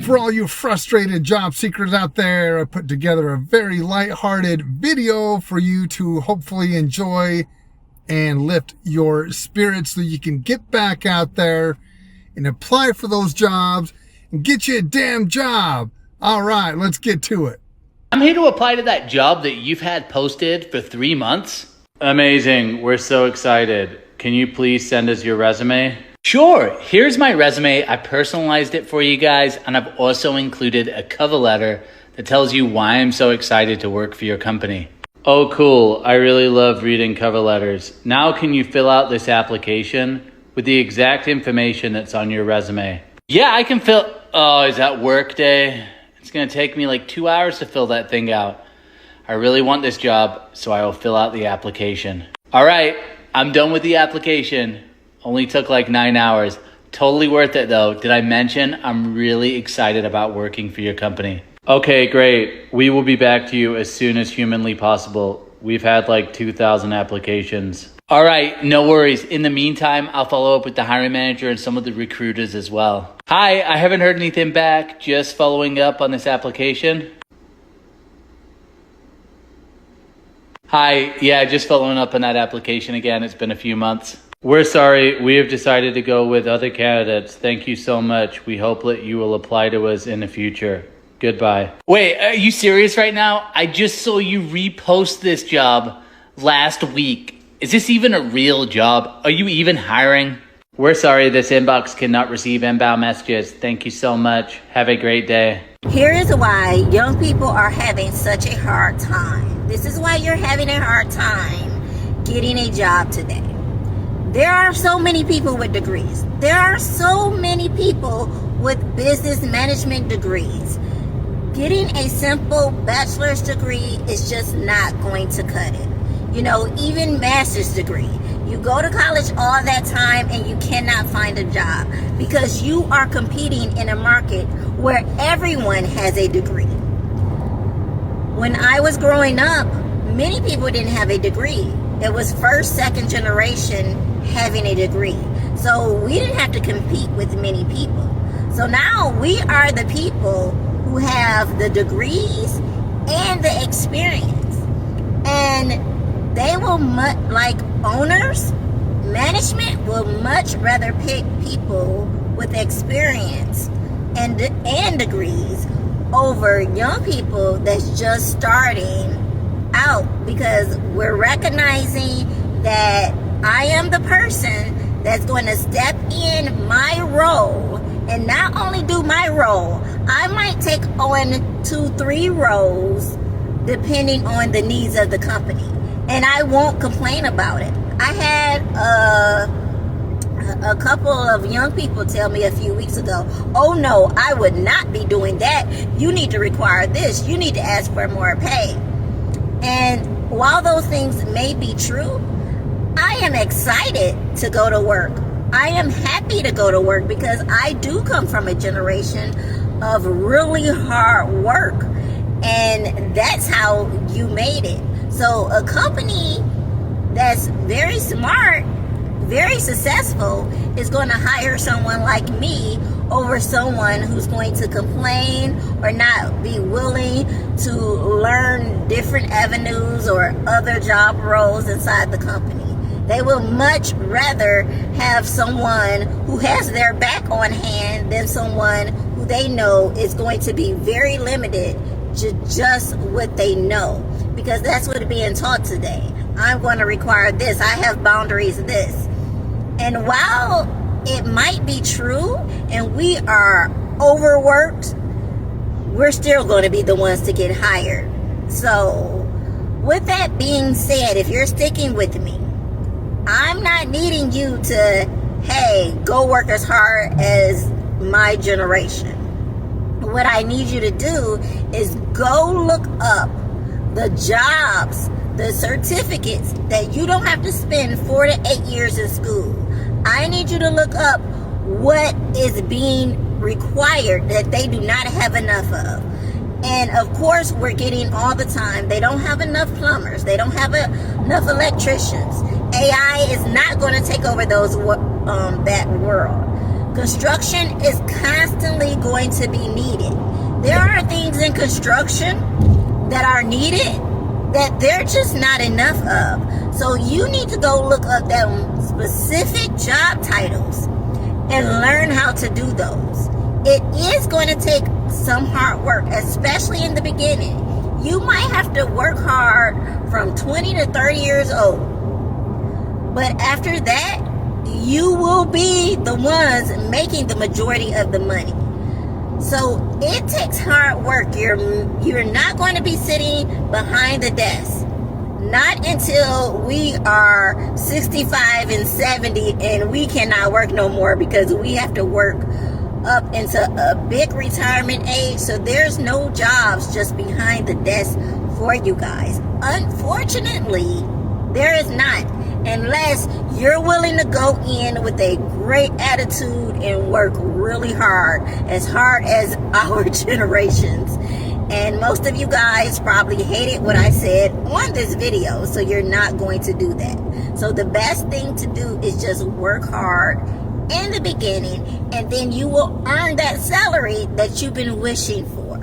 For all you frustrated job seekers out there, I put together a very lighthearted video for you to hopefully enjoy and lift your spirits so you can get back out there and apply for those jobs and get you a damn job. All right, let's get to it. I'm here to apply to that job that you've had posted for 3 months. Amazing. We're so excited. Can you please send us your resume? Sure. Here's my resume. I personalized it for you guys, and I've also included a cover letter that tells you why I'm so excited to work for your company. Oh, cool. I really love reading cover letters. Now can you fill out this application with the exact information that's on your resume? Yeah, I can fill... Oh, is that work day? It's going to take me like 2 hours to fill that thing out. I really want this job, so I will fill out the application. All right, I'm done with the application. Only took like 9 hours. Totally worth it though. Did I mention I'm really excited about working for your company? Okay, great. We will be back to you as soon as humanly possible. We've had like 2,000 applications. All right, no worries. In the meantime, I'll follow up with the hiring manager and some of the recruiters as well. Hi, I haven't heard anything back. Just following up on this application. Hi, yeah, just following up on that application again. It's been a few months. We're sorry. We have decided to go with other candidates. Thank you so much. We hope that you will apply to us in the future. Goodbye. Wait, are you serious right now? I just saw you repost this job last week. Is this even a real job? Are you even hiring? We're sorry, this inbox cannot receive inbound messages. Thank you so much. Have a great day. Here is why young people are having such a hard time. This is why you're having a hard time getting a job today. There are so many people with degrees. There are so many people with business management degrees. Getting a simple bachelor's degree is just not going to cut it. You know, even master's degree. You go to college all that time and you cannot find a job because you are competing in a market where everyone has a degree. When I was growing up, many people didn't have a degree. It was first, second generation having a degree. So we didn't have to compete with many people. So now we are the people who have the degrees and the experience. And they will, like owners, management will much rather pick people with experience and degrees over young people that's just starting out, because we're recognizing that I am the person that's going to step in my role and not only do my role, I might take on 2-3 roles depending on the needs of the company. And I won't complain about it. I had a couple of young people tell me a few weeks ago, oh no, I would not be doing that. You need to require this. You need to ask for more pay. And while those things may be true, I am excited to go to work. I am happy to go to work because I do come from a generation of really hard work. And that's how you made it. So a company that's very smart, very successful, is going to hire someone like me over someone who's going to complain or not be willing to learn different avenues or other job roles inside the company. They will much rather have someone who has their back on hand than someone who they know is going to be very limited to just what they know. Because that's what is being taught today. I'm going to require this. I have boundaries this. And while it might be true and we are overworked, we're still going to be the ones to get hired. So with that being said, if you're sticking with me, I'm not needing you to, hey, go work as hard as my generation. What I need you to do is go look up the jobs, the certificates that you don't have to spend 4 to 8 years in school. I need you to look up what is being required that they do not have enough of. And of course, we're getting all the time, they don't have enough plumbers, they don't have enough electricians. AI is not going to take over that world. Construction is constantly going to be needed. There are things in construction that are needed that they're just not enough of. So you need to go look up them specific job titles and learn how to do those. It is going to take some hard work, especially in the beginning. You might have to work hard from 20 to 30 years old. But after that, you will be the ones making the majority of the money. So it takes hard work. You're not going to be sitting behind the desk. Not until we are 65 and 70 and we cannot work no more because we have to work up into a big retirement age. So there's no jobs just behind the desk for you guys. Unfortunately, there is not, unless you're willing to go in with a great attitude and work really hard as our generations. And most of you guys probably hated what I said on this video, so you're not going to do that. So the best thing to do is just work hard in the beginning, and then you will earn that salary that you've been wishing for.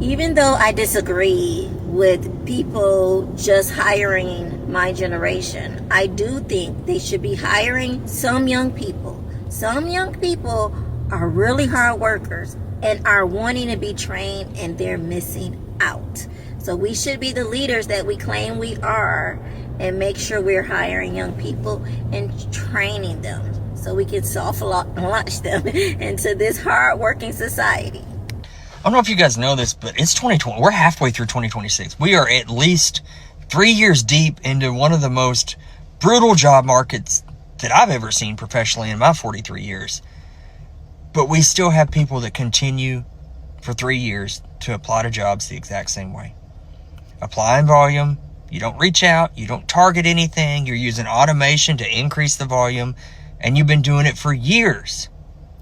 Even though I disagree with people just hiring my generation, I do think they should be hiring some young people. Some young people are really hard workers and are wanting to be trained, and they're missing out. So we should be the leaders that we claim we are and make sure we're hiring young people and training them so we can soft launch them into this hard-working society. I don't know if you guys know this, but it's 2020. We're halfway through 2026. We are at least 3 years deep into one of the most brutal job markets that I've ever seen professionally in my 43 years. But we still have people that continue for 3 years to apply to jobs the exact same way. Apply in volume. You don't reach out. You don't target anything. You're using automation to increase the volume. And you've been doing it for years.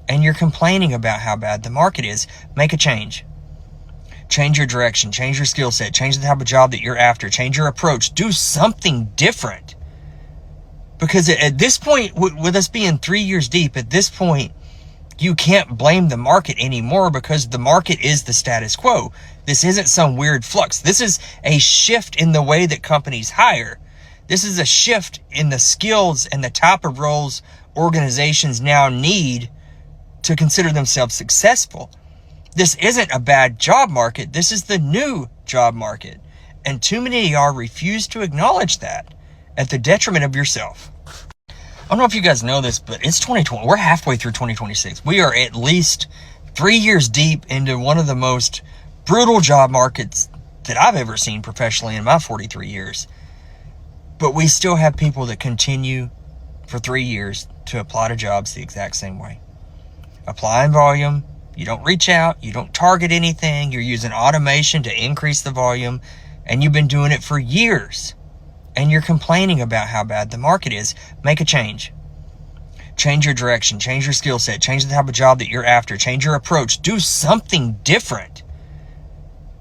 And you're complaining about how bad the market is. Make a change. Change your direction. Change your skill set. Change the type of job that you're after. Change your approach. Do something different. Because at this point, with us being 3 years deep, at this point, you can't blame the market anymore because the market is the status quo. This isn't some weird flux. This is a shift in the way that companies hire. This is a shift in the skills and the type of roles organizations now need to consider themselves successful. This isn't a bad job market. This is the new job market. And too many of y'all refuse to acknowledge that at the detriment of yourself. I don't know if you guys know this, but it's 2020. We're halfway through 2026. We are at least 3 years deep into one of the most brutal job markets that I've ever seen professionally in my 43 years. But we still have people that continue for 3 years to apply to jobs the exact same way. Apply in volume. You don't reach out. You don't target anything. You're using automation to increase the volume. And you've been doing it for years. And you're complaining about how bad the market is. Make a change. Change your direction. Change your skill set. Change the type of job that you're after. Change your approach. Do something different.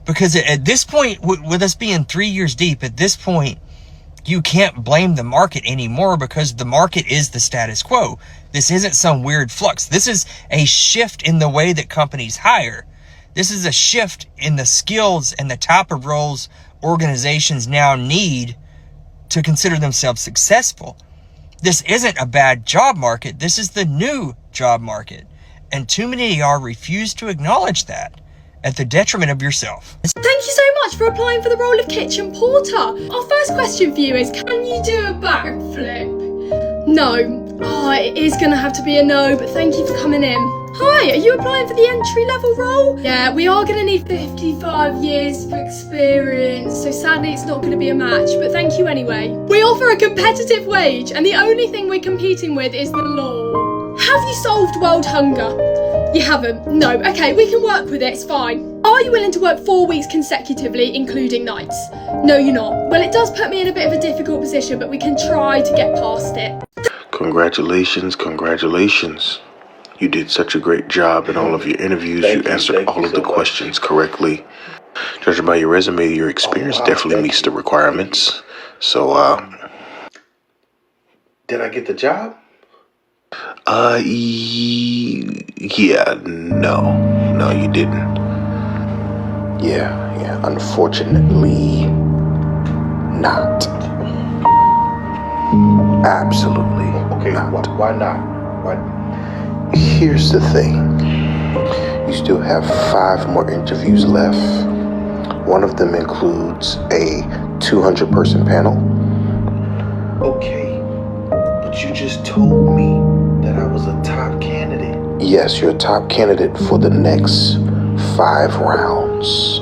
Because at this point, with us being 3 years deep, at this point, you can't blame the market anymore because the market is the status quo. This isn't some weird flux. This is a shift in the way that companies hire. This is a shift in the skills and the type of roles organizations now need to consider themselves successful. This isn't a bad job market. This is the new job market. And too many of y'all refuse to acknowledge that at the detriment of yourself. Thank you so much for applying for the role of kitchen porter. Our first question for you is, can you do a backflip? No. Oh, it is going to have to be a no, but thank you for coming in. Hi, are you applying for the entry-level role? Yeah, we are going to need 55 years of experience, so sadly it's not going to be a match, but thank you anyway. We offer a competitive wage, and the only thing we're competing with is the law. Have you solved world hunger? You haven't? No. Okay, we can work with it, it's fine. Are you willing to work 4 weeks consecutively, including nights? No, you're not. Well, it does put me in a bit of a difficult position, but we can try to get past it. Congratulations, congratulations. You did such a great job in all of your interviews. You answered all of the questions correctly. Judging by your resume, your experience definitely meets the requirements. So, did I get the job? Yeah, no, you didn't. Yeah, unfortunately, not. Absolutely. Okay, not. why not? Why? Here's the thing. You still have 5 more interviews left. One of them includes a 200-person panel. Okay, but you just told me that I was a top candidate. Yes, you're a top candidate for the next 5 rounds.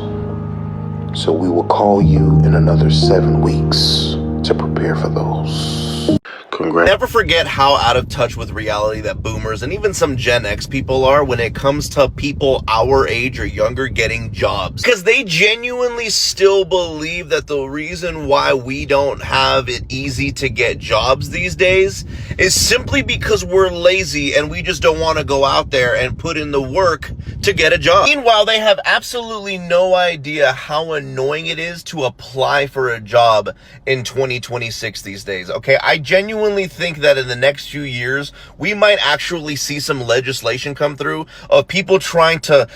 So we will call you in another 7 weeks to prepare for those. Never forget how out of touch with reality that boomers and even some Gen X people are when it comes to people our age or younger getting jobs. Because they genuinely still believe that the reason why we don't have it easy to get jobs these days is simply because we're lazy and we just don't want to go out there and put in the work to get a job. Meanwhile, they have absolutely no idea how annoying it is to apply for a job in 2026 these days, okay? I genuinely think that in the next few years, we might actually see some legislation come through of people trying to,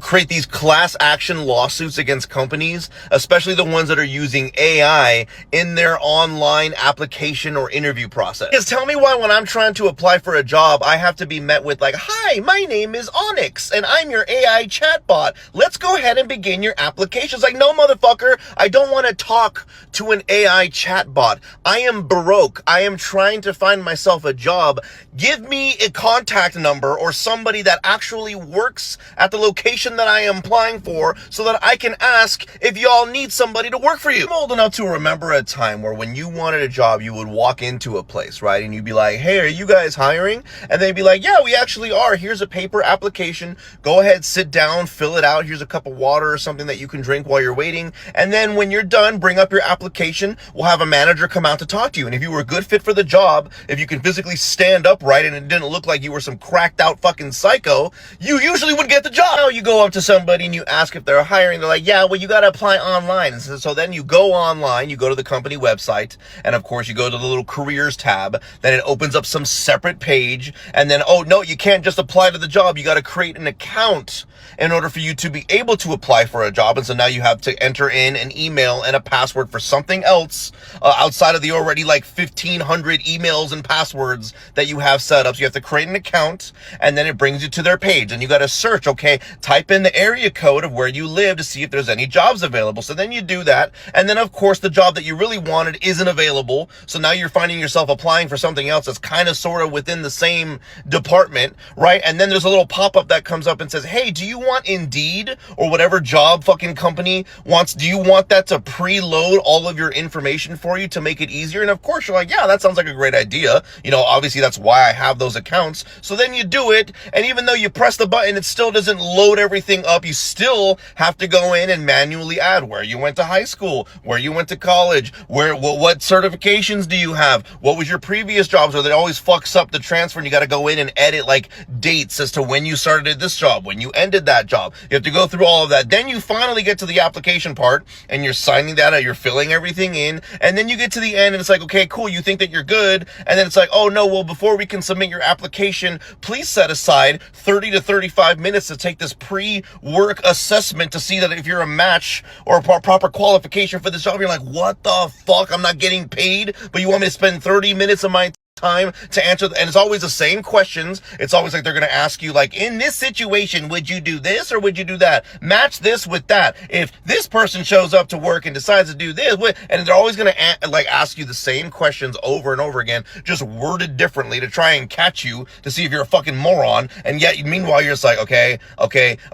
create these class action lawsuits against companies, especially the ones that are using AI in their online application or interview process. Because tell me why when I'm trying to apply for a job, I have to be met with like, hi, my name is Onyx and I'm your AI chatbot. Let's go ahead and begin your application. It's like, no, motherfucker, I don't want to talk to an AI chatbot. I am Baroque. I am trying to find myself a job. Give me a contact number or somebody that actually works at the location that I am applying for so that I can ask if y'all need somebody to work for you. I'm old enough to remember a time where when you wanted a job, you would walk into a place, right? And you'd be like, hey, are you guys hiring? And they'd be like, yeah, we actually are. Here's a paper application. Go ahead, sit down, fill it out. Here's a cup of water or something that you can drink while you're waiting. And then when you're done, bring up your application. We'll have a manager come out to talk to you. And if you were a good fit for the job, if you can physically stand upright and it didn't look like you were some cracked out fucking psycho, you usually would get the job. Now you go up to somebody and you ask if they're hiring. They're like, yeah, well, you got to apply online. And so then you go online, you go to the company website, and of course you go to the little careers tab. Then it opens up some separate page. And then, oh no, you can't just apply to the job. You got to create an account in order for you to be able to apply for a job. And so now you have to enter in an email and a password for something else outside of the already like 1,500 emails and passwords that you have set up. So you have to create an account, and then it brings you to their page, and you got to search, okay, type in the area code of where you live to see if there's any jobs available. So then you do that. And then of course the job that you really wanted isn't available. So now you're finding yourself applying for something else that's kind of sort of within the same department, right? And then there's a little pop-up that comes up and says, hey, do you want Indeed or whatever job fucking company wants, do you want that to preload all of your information for you to make it easier? And of course you're like, yeah, that sounds like a great idea. Obviously that's why I have those accounts. So then you do it. And even though you press the button, it still doesn't load everything up. You still have to go in and manually add where you went to high school, where you went to college, what certifications do you have? What was your previous jobs? Or that always fucks up the transfer and you got to go in and edit like dates as to when you started this job, when you ended that job. You have to go through all of that. Then you finally get to the application part and you're signing that out. You're filling everything in. And then you get to the end and it's like, okay, cool. You think that you're good. And then it's like, oh no, well, before we can submit your application, please set aside 30 to 35 minutes to take this pre-work assessment to see that if you're a match or a proper qualification for this job. You're like, what the fuck? I'm not getting paid, but you want me to spend 30 minutes of my time to answer, and it's always the same questions. It's always like they're going to ask you, like, in this situation, would you do this or would you do that? Match this with that. If this person shows up to work and decides to do this, and they're always going to ask you the same questions over and over again, just worded differently to try and catch you to see if you're a fucking moron. And yet, meanwhile, you're just like, okay.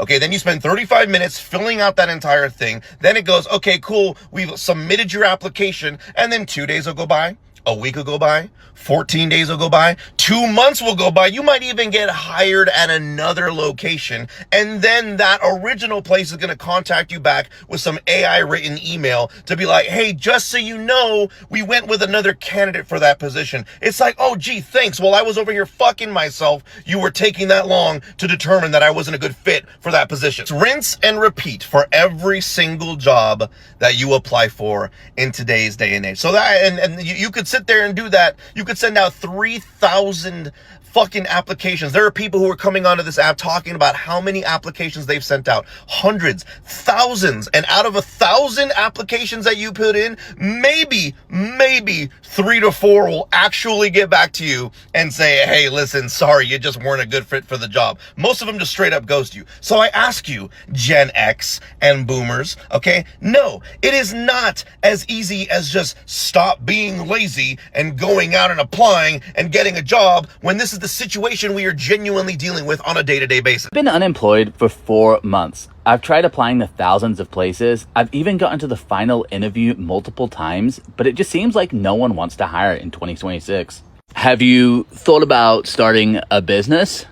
Then you spend 35 minutes filling out that entire thing. Then it goes, okay, cool. We've submitted your application, and then 2 days will go by. A week will go by, 14 days will go by, 2 months will go by. You might even get hired at another location. And then that original place is going to contact you back with some AI written email to be like, hey, just so you know, we went with another candidate for that position. It's like, oh, gee, thanks. Well, I was over here fucking myself. You were taking that long to determine that I wasn't a good fit for that position. It's rinse and repeat for every single job that you apply for in today's day and age. So that, and you could sit there and do that. You could send out 3,000 fucking applications. There are people who are coming onto this app talking about how many applications they've sent out. Hundreds, thousands. And out of 1,000 applications that you put in, maybe 3 to 4 will actually get back to you and say, hey, listen, sorry, you just weren't a good fit for the job. Most of them just straight up ghost you. So I ask you, Gen X and boomers, okay? No, it is not as easy as just stop being lazy and going out and applying and getting a job when this is the situation we are genuinely dealing with on a day-to-day basis. I've been unemployed for 4 months. I've tried applying to thousands of places. I've even gotten to the final interview multiple times, but it just seems like no one wants to hire in 2026. Have you thought about starting a business?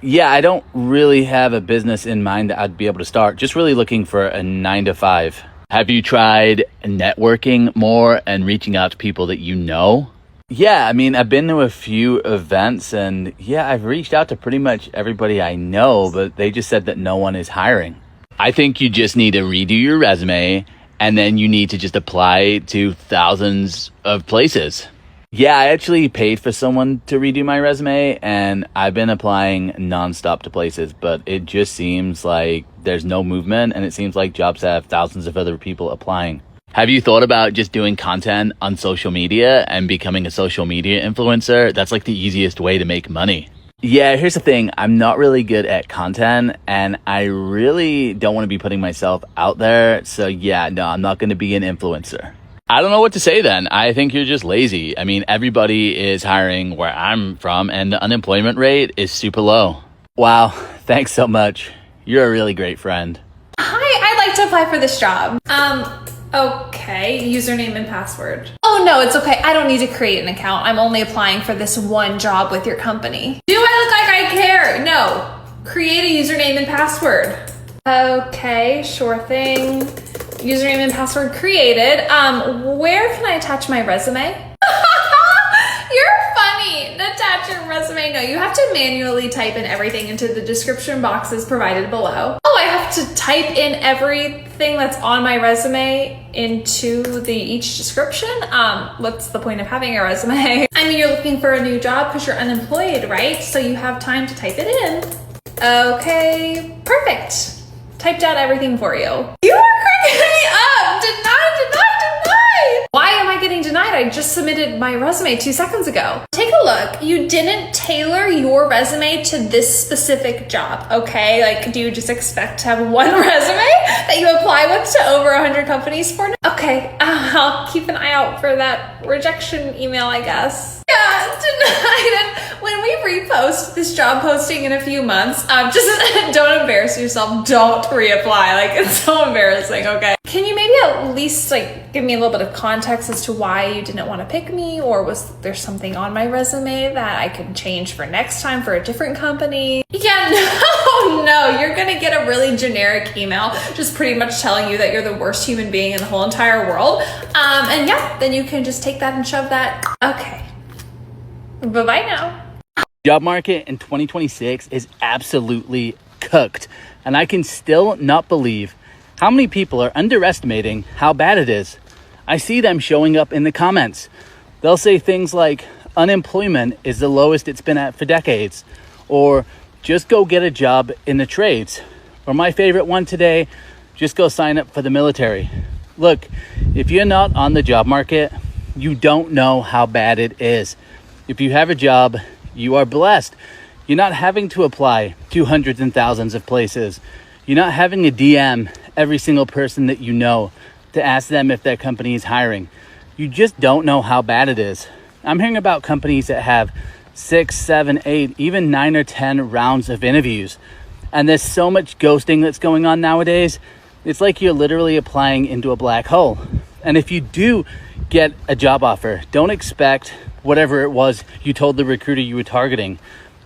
Yeah, I don't really have a business in mind that I'd be able to start. Just really looking for a 9-to-5. Have you tried networking more and reaching out to people that you know? Yeah, I mean, I've been to a few events and yeah, I've reached out to pretty much everybody I know, but they just said that no one is hiring. I think you just need to redo your resume and then you need to just apply to thousands of places. Yeah, I actually paid for someone to redo my resume and I've been applying nonstop to places, but it just seems like there's no movement and it seems like jobs have thousands of other people applying. Have you thought about just doing content on social media and becoming a social media influencer? That's like the easiest way to make money. Yeah, here's the thing. I'm not really good at content and I really don't want to be putting myself out there. So yeah, no, I'm not going to be an influencer. I don't know what to say then. I think you're just lazy. I mean, everybody is hiring where I'm from and the unemployment rate is super low. Wow, thanks so much. You're a really great friend. Hi, I'd like to apply for this job. Okay, username and password. Oh no, it's okay. I don't need to create an account. I'm only applying for this one job with your company. Do I look like I care? No. Create a username and password. Okay, sure thing. Username and password created. Where can I attach my resume? You're funny. Attach your resume. No, you have to manually type in everything into the description boxes provided below. Oh, I have to type in everything that's on my resume into each description? What's the point of having a resume? I mean, you're looking for a new job because you're unemployed, right? So you have time to type it in. Okay, perfect. Typed out everything for you. You are cracking me up! Deny! Why am I getting denied? I just submitted my resume 2 seconds ago. Take a look. You didn't tailor your resume to this specific job, okay? Like, do you just expect to have one resume that you apply with to over 100 companies for? Okay, I'll keep an eye out for that rejection email, I guess. Yeah, denied. When we repost this job posting in a few months, just don't embarrass yourself. Don't reapply. Like, it's so embarrassing, okay? Can you maybe at least, like, give me a little bit of context as to why you didn't want to pick me? Or was there something on my resume that I could change for next time for a different company? Yeah, no, you're gonna get a really generic email just pretty much telling you that you're the worst human being in the whole entire world. And yeah, then you can just take that and shove that. Okay. Bye-bye now. Job market in 2026 is absolutely cooked. And I can still not believe how many people are underestimating how bad it is. I see them showing up in the comments. They'll say things like, unemployment is the lowest it's been at for decades. Or, just go get a job in the trades. Or my favorite one today, just go sign up for the military. Look, if you're not on the job market, you don't know how bad it is. If you have a job, you are blessed. You're not having to apply to hundreds and thousands of places. You're not having to DM every single person that you know to ask them if their company is hiring. You just don't know how bad it is. I'm hearing about companies that have 6, 7, 8, even 9 or 10 rounds of interviews. And there's so much ghosting that's going on nowadays. It's like you're literally applying into a black hole. And if you do get a job offer, don't expect whatever it was you told the recruiter you were targeting.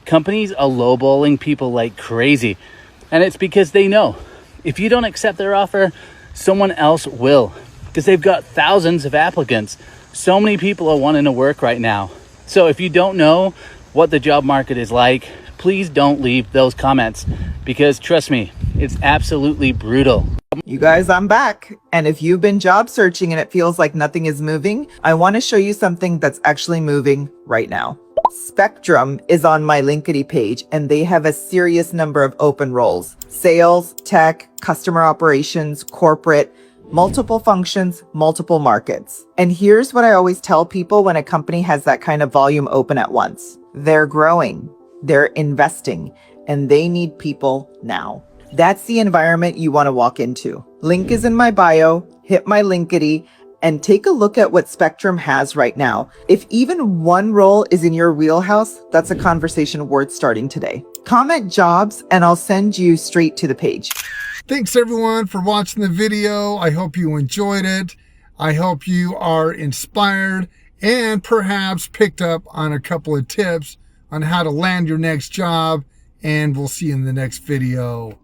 Companies are lowballing people like crazy. And it's because they know if you don't accept their offer, someone else will, because they've got thousands of applicants. So many people are wanting to work right now. So if you don't know what the job market is like, please don't leave those comments, because trust me, it's absolutely brutal. You guys, I'm back. And if you've been job searching and it feels like nothing is moving, I want to show you something that's actually moving right now. Spectrum is on my Linkedy page, and they have a serious number of open roles. Sales, tech, customer operations, corporate, multiple functions, multiple markets. And here's what I always tell people when a company has that kind of volume open at once. They're growing, they're investing, and they need people now. That's the environment you want to walk into. Link is in my bio, hit my Linkedy, and take a look at what Spectrum has right now. If even one role is in your wheelhouse, that's a conversation worth starting today. Comment jobs and I'll send you straight to the page. Thanks everyone for watching the video. I hope you enjoyed it. I hope you are inspired and perhaps picked up on a couple of tips on how to land your next job. And we'll see you in the next video.